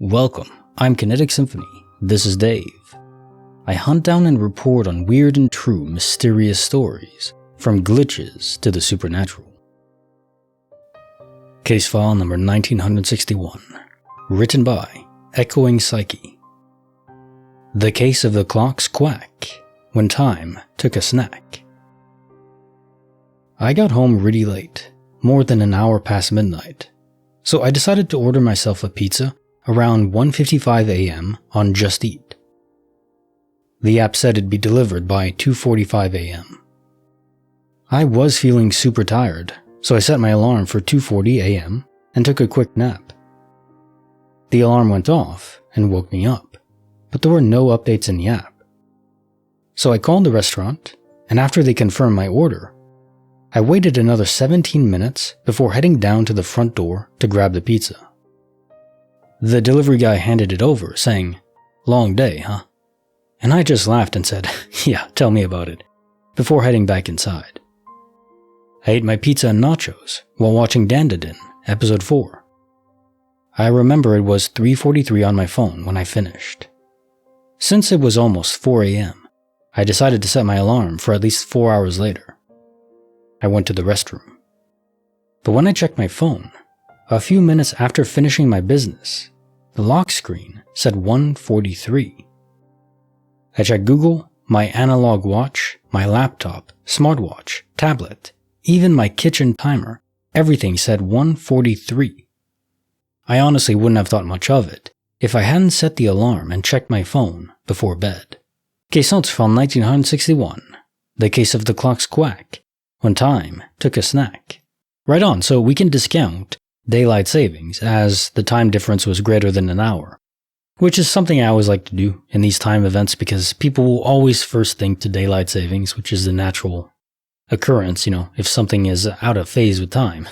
Welcome, I'm Kinetic Symphony. This is Dave. I hunt down and report on weird and true mysterious stories, from glitches to the supernatural. Case file number 1961, written by EchoingPsyche. The case of the clock's quack, when time took a snack. I got home really late, more than an hour past midnight, so I decided to order myself a pizza around 1:55 a.m. on Just Eat. The app said it'd be delivered by 2:45 a.m. I was feeling super tired, so I set my alarm for 2:40 a.m. and took a quick nap. The alarm went off and woke me up, but there were no updates in the app. So I called the restaurant, and after they confirmed my order, I waited another 17 minutes before heading down to the front door to grab the pizza. The delivery guy handed it over, saying, "Long day, huh?" And I just laughed and said, "Yeah, tell me about it," before heading back inside. I ate my pizza and nachos while watching Dandadin, episode 4. I remember it was 3:43 on my phone when I finished. Since it was almost 4 a.m., I decided to set my alarm for at least 4 hours later. I went to the restroom. But when I checked my phone, a few minutes after finishing my business, the lock screen said 1:43. I checked Google, my analog watch, my laptop, smartwatch, tablet, even my kitchen timer. Everything said 1:43. I honestly wouldn't have thought much of it if I hadn't set the alarm and checked my phone before bed. Case notes from 1961. The case of the clock's quack, when time took a snack. Right on, so we can discount daylight savings as the time difference was greater than an hour, which is something I always like to do in these time events because people will always first think to daylight savings, which is the natural occurrence, if something is out of phase with time.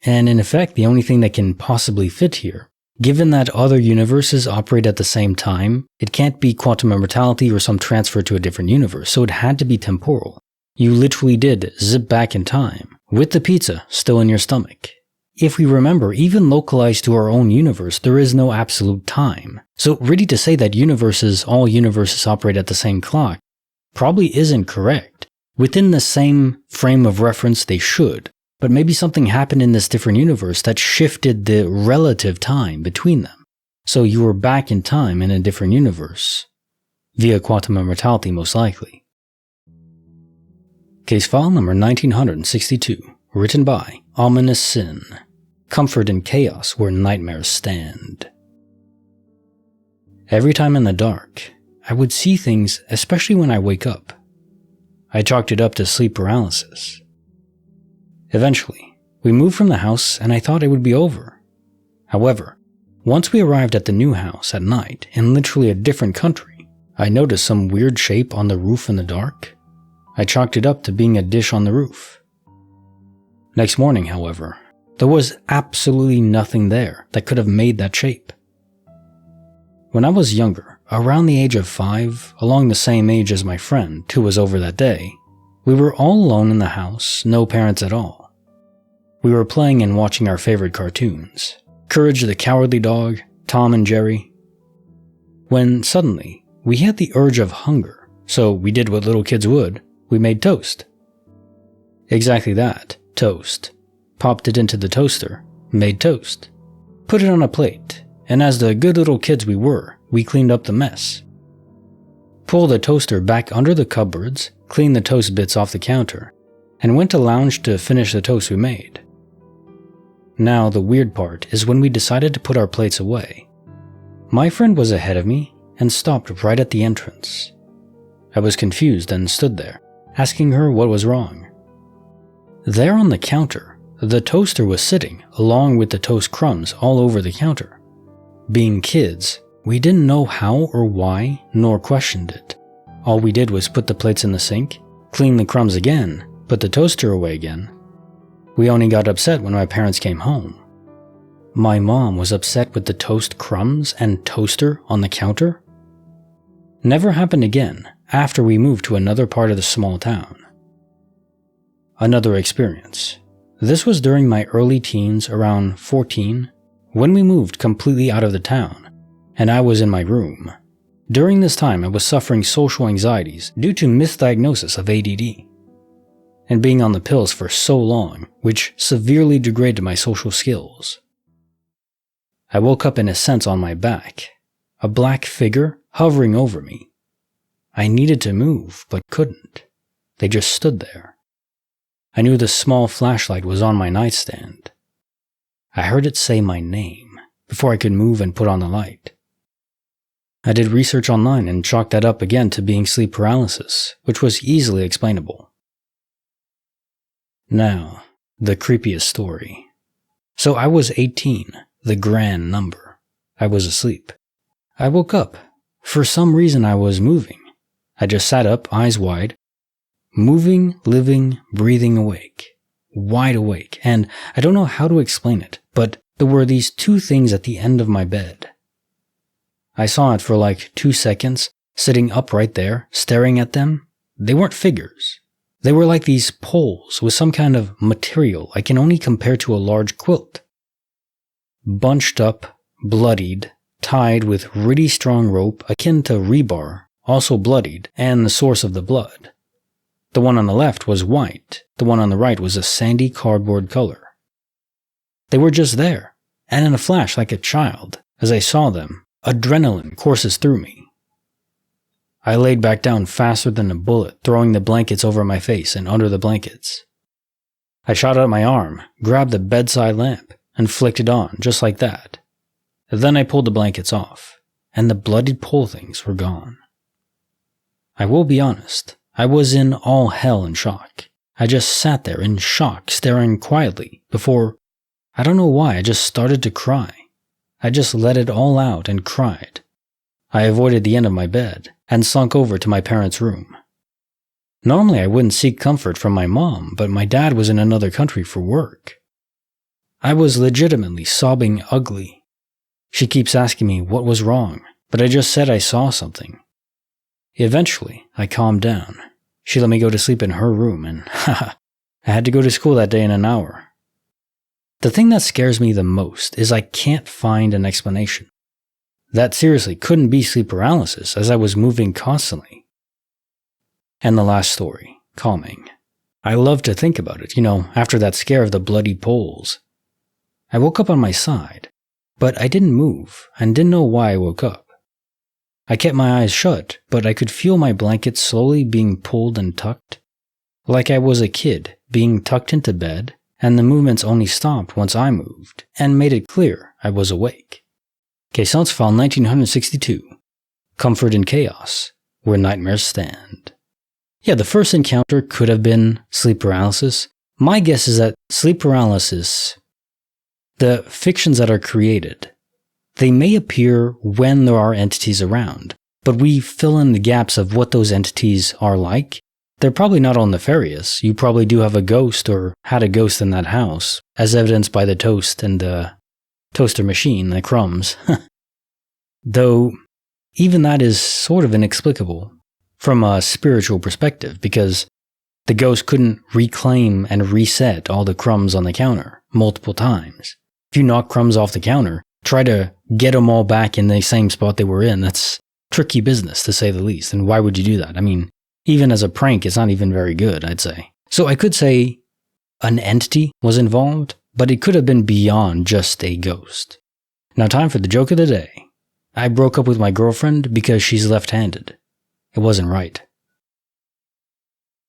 And in effect, the only thing that can possibly fit here, given that other universes operate at the same time, it can't be quantum immortality or some transfer to a different universe, so it had to be temporal. You literally did zip back in time, with the pizza still in your stomach. If we remember, even localized to our own universe, there is no absolute time. So really to say that all universes operate at the same clock, probably isn't correct. Within the same frame of reference they should, but maybe something happened in this different universe that shifted the relative time between them. So you were back in time in a different universe, via quantum immortality most likely. Case file number 1962, written by OminouSin. Comfort in chaos where nightmares stand. Every time in the dark, I would see things, especially when I wake up. I chalked it up to sleep paralysis. Eventually, we moved from the house and I thought it would be over. However, once we arrived at the new house at night in literally a different country, I noticed some weird shape on the roof in the dark. I chalked it up to being a dish on the roof. Next morning, however, there was absolutely nothing there that could have made that shape. When I was younger, around the age of 5, along the same age as my friend who was over that day, we were all alone in the house, no parents at all. We were playing and watching our favorite cartoons, Courage the Cowardly Dog, Tom and Jerry. When suddenly, we had the urge of hunger, so we did what little kids would, we made toast. Exactly that, toast. Popped it into the toaster, made toast. Put it on a plate, and as the good little kids we were, we cleaned up the mess. Pulled the toaster back under the cupboards, cleaned the toast bits off the counter, and went to lounge to finish the toast we made. Now the weird part is when we decided to put our plates away. My friend was ahead of me and stopped right at the entrance. I was confused and stood there, asking her what was wrong. There on the counter, the toaster was sitting along with the toast crumbs all over the counter. Being kids, we didn't know how or why, nor questioned it. All we did was put the plates in the sink, clean the crumbs again, put the toaster away again. We only got upset when my parents came home. My mom was upset with the toast crumbs and toaster on the counter. Never happened again after we moved to another part of the small town. Another experience. This was during my early teens, around 14, when we moved completely out of the town and I was in my room. During this time, I was suffering social anxieties due to misdiagnosis of ADD, and being on the pills for so long, which severely degraded my social skills. I woke up in a sense on my back, a black figure hovering over me. I needed to move, but couldn't. They just stood there. I knew the small flashlight was on my nightstand. I heard it say my name before I could move and put on the light. I did research online and chalked that up again to being sleep paralysis, which was easily explainable. Now, the creepiest story. So I was 18, the grand number. I was asleep. I woke up. For some reason I was moving. I just sat up, eyes wide, moving, living, breathing awake. Wide awake, and I don't know how to explain it, but there were these two things at the end of my bed. I saw it for like 2 seconds, sitting up right there, staring at them. They weren't figures. They were like these poles with some kind of material I can only compare to a large quilt. Bunched up, bloodied, tied with really strong rope akin to rebar, also bloodied, and the source of the blood. The one on the left was white, the one on the right was a sandy cardboard color. They were just there, and in a flash like a child, as I saw them, adrenaline courses through me. I laid back down faster than a bullet, throwing the blankets over my face and under the blankets. I shot out my arm, grabbed the bedside lamp, and flicked it on, just like that. Then I pulled the blankets off, and the bloodied pole things were gone. I will be honest, I was in all hell and shock. I just sat there in shock, staring quietly, before, I don't know why, I just started to cry. I just let it all out and cried. I avoided the end of my bed and slunk over to my parents' room. Normally I wouldn't seek comfort from my mom, but my dad was in another country for work. I was legitimately sobbing ugly. She keeps asking me what was wrong, but I just said I saw something. Eventually, I calmed down. She let me go to sleep in her room, and I had to go to school that day in an hour. The thing that scares me the most is I can't find an explanation. That seriously couldn't be sleep paralysis, as I was moving constantly. And the last story, calming. I love to think about it, after that scare of the bloody poles. I woke up on my side, but I didn't move and didn't know why I woke up. I kept my eyes shut, but I could feel my blanket slowly being pulled and tucked, like I was a kid being tucked into bed, and the movements only stopped once I moved, and made it clear I was awake. Case notes file 1962. Comfort in Chaos, Where Nightmares Stand. Yeah, the first encounter could have been sleep paralysis. My guess is that sleep paralysis, the fictions that are created, they may appear when there are entities around, but we fill in the gaps of what those entities are like. They're probably not all nefarious. You probably do have a ghost or had a ghost in that house, as evidenced by the toast and the toaster machine, the crumbs. Though, even that is sort of inexplicable from a spiritual perspective, because the ghost couldn't reclaim and reset all the crumbs on the counter multiple times. If you knock crumbs off the counter, try to get them all back in the same spot they were in. That's tricky business, to say the least. And why would you do that? I mean, even as a prank, it's not even very good, I'd say. So I could say an entity was involved, but it could have been beyond just a ghost. Now, time for the joke of the day. I broke up with my girlfriend because she's left-handed. It wasn't right.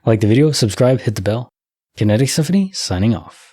Like the video, subscribe, hit the bell. Kinetic Symphony, signing off.